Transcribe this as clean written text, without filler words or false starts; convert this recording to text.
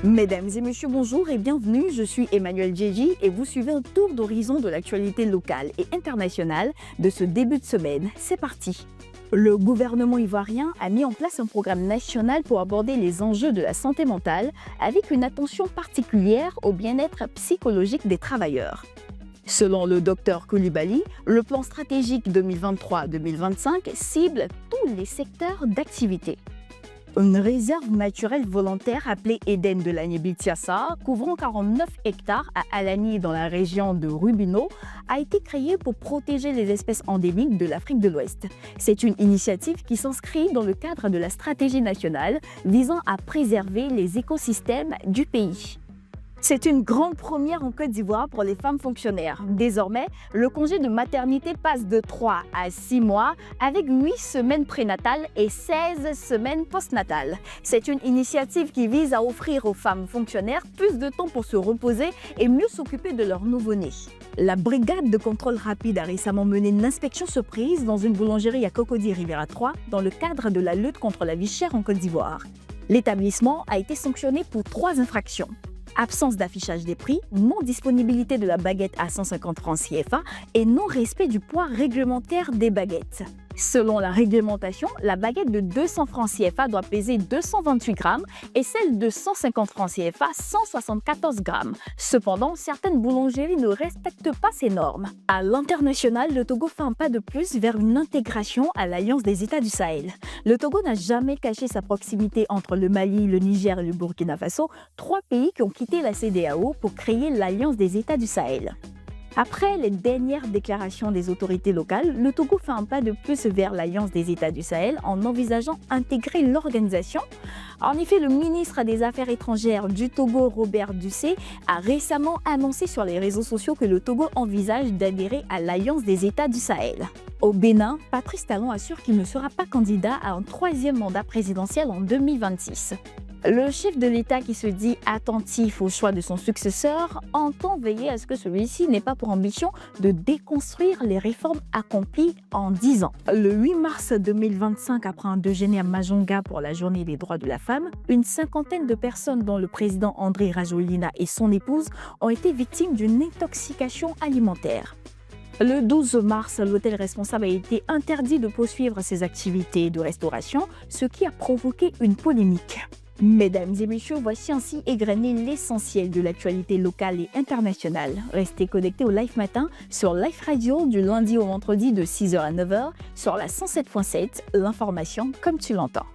Mesdames et messieurs, bonjour et bienvenue. Je suis Emmanuel Djeji et vous suivez un tour d'horizon de l'actualité locale et internationale de ce début de semaine. C'est parti. Le gouvernement ivoirien a mis en place un programme national pour aborder les enjeux de la santé mentale avec une attention particulière au bien-être psychologique des travailleurs. Selon le Dr Coulibaly, le plan stratégique 2023-2025 cible tous les secteurs d'activité. Une réserve naturelle volontaire appelée Eden de l'Agné-Bitsiassa, couvrant 49 hectares à Alani dans la région de Rubino, a été créée pour protéger les espèces endémiques de l'Afrique de l'Ouest. C'est une initiative qui s'inscrit dans le cadre de la stratégie nationale visant à préserver les écosystèmes du pays. C'est une grande première en Côte d'Ivoire pour les femmes fonctionnaires. Désormais, le congé de maternité passe de 3 à 6 mois avec 8 semaines prénatales et 16 semaines postnatales. C'est une initiative qui vise à offrir aux femmes fonctionnaires plus de temps pour se reposer et mieux s'occuper de leur nouveau-né. La brigade de contrôle rapide a récemment mené une inspection surprise dans une boulangerie à Cocody Rivera 3 dans le cadre de la lutte contre la vie chère en Côte d'Ivoire. L'établissement a été sanctionné pour 3 infractions. Absence d'affichage des prix, non-disponibilité de la baguette à 150 francs CFA et non-respect du poids réglementaire des baguettes. Selon la réglementation, la baguette de 200 francs CFA doit peser 228 grammes et celle de 150 francs CFA 174 grammes. Cependant, certaines boulangeries ne respectent pas ces normes. À l'international, le Togo fait un pas de plus vers une intégration à l'Alliance des États du Sahel. Le Togo n'a jamais caché sa proximité entre le Mali, le Niger et le Burkina Faso, 3 pays qui ont quitté la CEDEAO pour créer l'Alliance des États du Sahel. Après les dernières déclarations des autorités locales, le Togo fait un pas de plus vers l'Alliance des États du Sahel en envisageant d'intégrer l'organisation. En effet, le ministre des Affaires étrangères du Togo, Robert Dussé, a récemment annoncé sur les réseaux sociaux que le Togo envisage d'adhérer à l'Alliance des États du Sahel. Au Bénin, Patrice Talon assure qu'il ne sera pas candidat à un 3e mandat présidentiel en 2026. Le chef de l'État, qui se dit attentif au choix de son successeur, entend veiller à ce que celui-ci n'ait pas pour ambition de déconstruire les réformes accomplies en 10 ans. Le 8 mars 2025, après un déjeuner à Majunga pour la journée des droits de la femme, une cinquantaine de personnes, dont le président André Rajoelina et son épouse, ont été victimes d'une intoxication alimentaire. Le 12 mars, l'hôtel responsable a été interdit de poursuivre ses activités de restauration, ce qui a provoqué une polémique. Mesdames et messieurs, voici ainsi égrené l'essentiel de l'actualité locale et internationale. Restez connectés au Live Matin sur Live Radio du lundi au vendredi de 6h à 9h sur la 107.7, l'information comme tu l'entends.